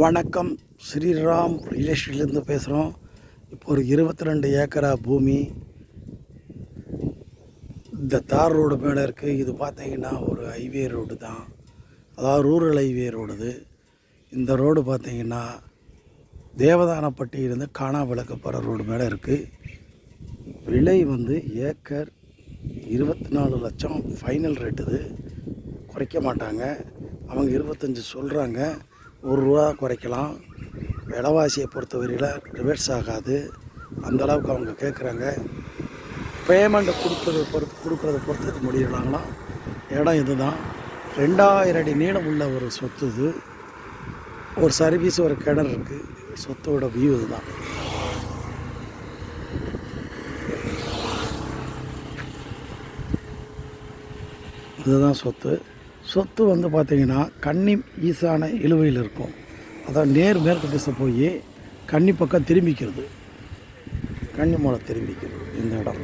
வணக்கம். ஸ்ரீராம் ரியல் எஸ்டேட்லேருந்து பேசுகிறோம். இப்போ ஒரு 22 ஏக்கரா பூமி இந்த தார் ரோடு மேலே இருக்குது. இது பார்த்தீங்கன்னா ஒரு ஹைவே ரோடு தான், அதாவது ரூரல் ஹைவே ரோடு. இந்த ரோடு பார்த்தீங்கன்னா தேவதானப்பட்டியிலேருந்து காணாவிளக்கு போகிற ரோடு மேலே இருக்குது. விலை ஏக்கர் 24 லட்சம் ஃபைனல் ரேட்டு. இது குறைக்க மாட்டாங்க. அவங்க 25 சொல்கிறாங்க. ₹1 குறைக்கலாம். விலைவாசியை பொறுத்தவரையில் ரிவர்ஸ் ஆகாது. அந்தளவுக்கு அவங்க கேட்குறாங்க. பேமெண்ட்டை கொடுக்குறத பொறுத்து முடியலாங்களாம். இடம் இது தான். 2000 அடி நீளம் உள்ள ஒரு சொத்து. இது ஒரு சர்வீஸ், ஒரு கிணறு இருக்குது. சொத்தோட வியூ இது தான். இதுதான் சொத்து. பார்த்திங்கன்னா கன்னி ஈசான இழுவையில் இருக்கும். அதாவது மேற்கு திசை போய் கன்னி பக்கம் திரும்பிக்கிறது, கன்னி மூலை திரும்பிக்கிறது. இந்த இடம்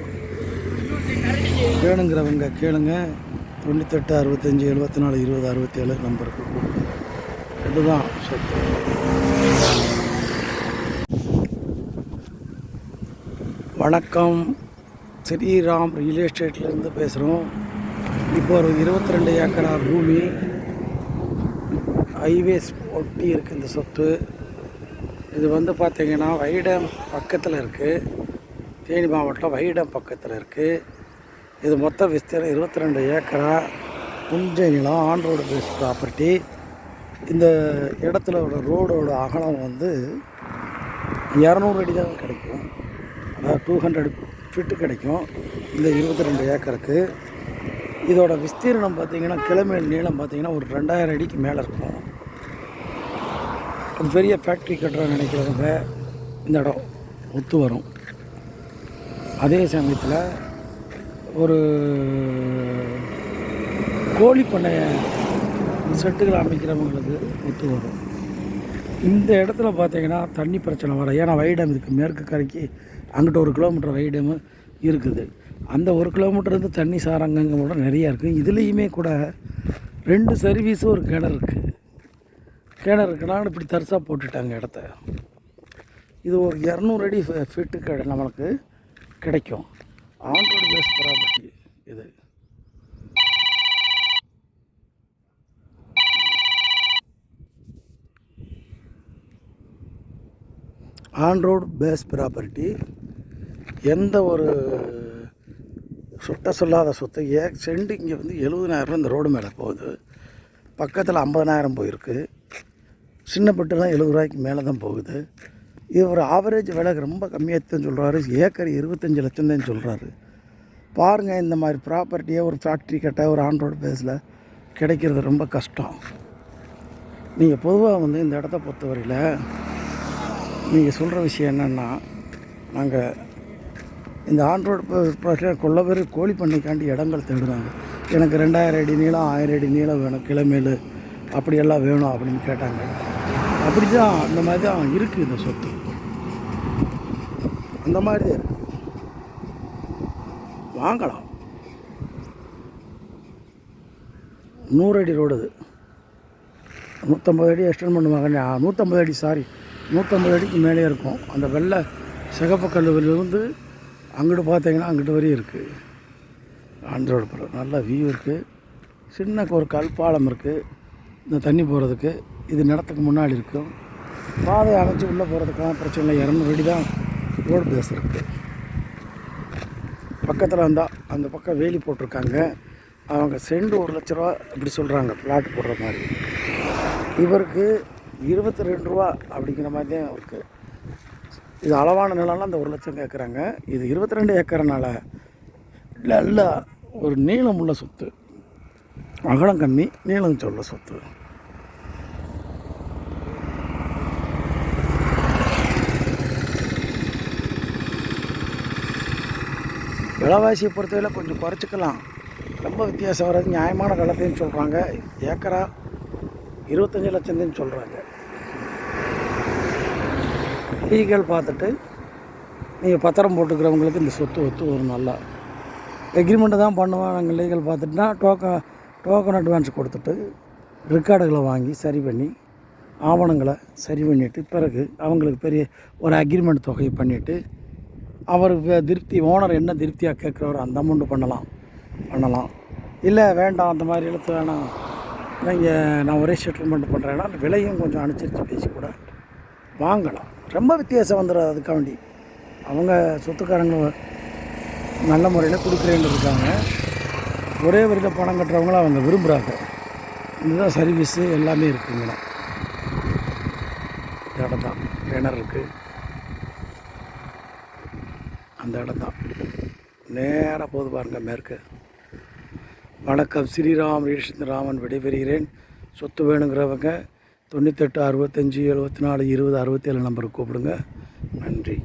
வேணுங்கிறவங்க கேளுங்க. 98 65 74 20 67 நம்பருக்கு கூப்பிடுங்க. இதுதான் சொத்து. வணக்கம். ஸ்ரீராம் ரியல் எஸ்டேட்லேருந்து பேசுகிறோம். இப்போ ஒரு 22 ஏக்கரா பூமி ஹைவேஸ் ஒட்டி இருக்குது இந்த சொத்து. இது பார்த்திங்கன்னா வைடம் பக்கத்தில் இருக்குது. தேனி மாவட்டம் வைடம் பக்கத்தில் இருக்குது. இது மொத்த விஸ்தீரம் 22 ஏக்கரா புஞ்சை நிலம், ஆன் ரோடு பேஸ் ப்ராப்பர்ட்டி. இந்த இடத்துல ரோடோட அகலம் 200 அடி தான் கிடைக்கும். அதாவது 200 ஃபீட்டு கிடைக்கும் இந்த 22 ஏக்கருக்கு. இதோட விஸ்தீர்ணம் பார்த்திங்கன்னா கிழமை நீளம் பார்த்திங்கன்னா ஒரு 2000 அடிக்கு மேலே இருக்கும். ஒரு பெரிய ஃபேக்ட்ரி கட்டுறோன்னு நினைக்கிறவங்க இந்த இடம் ஒத்து வரும். அதே சமயத்தில் ஒரு கோழி பண்ணைய செட்டுகள் அமைக்கிறவங்களுக்கு ஒத்து வரும். இந்த இடத்துல பார்த்திங்கன்னா தண்ணி பிரச்சனை வர, ஏன்னா வைடம் இருக்குது. மேற்கு கரைக்கு அங்கிட்ட 1 கிலோமீட்டர் வைடமு இருக்குது. அந்த 1 கிலோமீட்டர் தண்ணி சாரங்கங்க கூட நிறையா இருக்குது. இதுலேயுமே கூட 2 சர்வீஸும் ஒரு கிணறு இருக்குது. கிணறு இருக்குனாலும் இப்படி தரிசாக போட்டுட்டாங்க இடத்த. இது ஒரு 200 அடி ஃபீட்டுக்கு நம்மளுக்கு கிடைக்கும். ஆண்ட்ரோடு பேஸ் ப்ராப்பர்ட்டி இது. On road base property. எந்த ஒரு சுட்ட சொல்லாத சொத்து. செண்டு இங்கே 70,000 இந்த ரோடு மேலே போகுது. பக்கத்தில் 50,000 போயிருக்கு. சின்னப்பட்டுலாம் ₹70 மேலே தான் போகுது. இது ஒரு ஆவரேஜ் விலை ரொம்ப கம்மியாக தான் சொல்கிறாரு. ஏக்கர் 25 லட்சம் தான் சொல்கிறாரு. பாருங்கள், இந்த மாதிரி ப்ராப்பர்ட்டியை ஒரு ஃபேக்ட்ரி கட்ட ஒரு ஆன் ரோடு பேஸில் கிடைக்கிறது ரொம்ப கஷ்டம். நீங்கள் பொதுவாக இந்த இடத்த பொறுத்தவரையில் நீங்கள் சொல்கிற விஷயம் என்னென்னா, நாங்கள் இந்த ஆன் ரோடு கொள்ள பேர் கோழி பண்ணைக்காண்டி இடங்கள் தேடுறாங்க. எனக்கு 2000 அடி நீளம், 1000 அடி நீளம் வேணும், கிளமேல் அப்படியெல்லாம் வேணும் அப்படின்னு கேட்டாங்க. அப்படி தான், அந்த மாதிரி தான் இருக்குது இந்த சொத்து. அந்த மாதிரி தான் இருக்குது. வாங்கலாம். 100 அடி ரோடு. இது 150 அடி எக்ஸ்டெண்ட் பண்ணுவாங்க. 150 அடி 150 அடிக்கு மேலே இருக்கும். அந்த வெள்ளை சிகப்பு கல்லூரியிலிருந்து அங்கிட்டு பார்த்தீங்கன்னா அங்கிட்டு வரையும் இருக்குது. ஆண்ட்ரோடு படம் நல்ல வியூ இருக்குது. சின்ன ஒரு கல்பாலம் இருக்குது இந்த தண்ணி போகிறதுக்கு. இது நிலத்துக்கு முன்னாடி இருக்கும். பாதை அமைச்சு உள்ளே போகிறதுக்கான பிரச்சனை இல்லை. 200 அடி தான் ரோடு பேஸ் இருக்குது. பக்கத்தில் வந்தால் அந்த பக்கம் வேலி போட்டிருக்காங்க. அவங்க செண்டு ₹1,00,000 இப்படி சொல்கிறாங்க, பிளாட் போடுற மாதிரி. இவருக்கு ₹22 அப்படிங்கிற மாதிரி தான் இருக்குது. இது அளவான நிலம்லாம் அந்த 1,00,000 கேட்குறாங்க. இது 22 ஏக்கர்னால நல்ல ஒரு நீளம் உள்ள சொத்து. அகலம் கம்மி, நீளம் சொல்ல சொத்து. விலைவாசியை பொறுத்தவரை கொஞ்சம் குறைச்சிக்கலாம். ரொம்ப வித்தியாசம் வராது. நியாயமான விலைத்தையும் சொல்கிறாங்க. ஏக்கரா 25 லட்சத்தையும் சொல்கிறாங்க. லீகல் பார்த்துட்டு நீங்கள் பத்திரம் போட்டுக்கிறவங்களுக்கு இந்த சொத்து ஒரு நல்லா எக்ரிமெண்ட்டு தான் பண்ணுவோம். நாங்கள் லீகல் பார்த்துட்டுனா டோக்கன் அட்வான்ஸ் கொடுத்துட்டு ரெக்கார்டுகளை வாங்கி சரி பண்ணி ஆவணங்களை சரி பண்ணிவிட்டு பிறகு அவங்களுக்கு பெரிய ஒரு அக்ரிமெண்ட் தொகையை பண்ணிவிட்டு அவர் திருப்தி ஓனர் என்ன திருப்தியாக கேட்குறாரோ அந்த அமௌண்ட்டு பண்ணலாம். இல்லை வேண்டாம் அந்த மாதிரி எழுத்து வேணாம், நீங்கள் நான் ஒரே செட்டில்மெண்ட் பண்ணுறேன்னா அந்த விலையும் கொஞ்சம் அனுசரித்து பேசி கூட வாங்கலாம். ரொம்ப வித்தியாசம் வந்துடும். அதுக்காண்டி அவங்க சொத்துக்காரங்க நல்ல முறையில் கொடுக்குறேன்னு இருக்காங்க. ஒரே வரியில் பணம் கட்டுறவங்களும் அவங்க விரும்புகிறாங்க. இதுதான் சர்வீஸு எல்லாமே இருக்குங்கண்ணா. இந்த இடம் தான் கிணறு இருக்குது, அந்த இடம் தான் நேராக போது பாருங்கள் மேற்கு. வணக்கம், ஸ்ரீராம் ராமன் விடைபெறுகிறேன். சொத்து வேணுங்கிறவங்க 98 65 74 20 67 நம்பருக்கு கூப்பிடுங்க. நன்றி.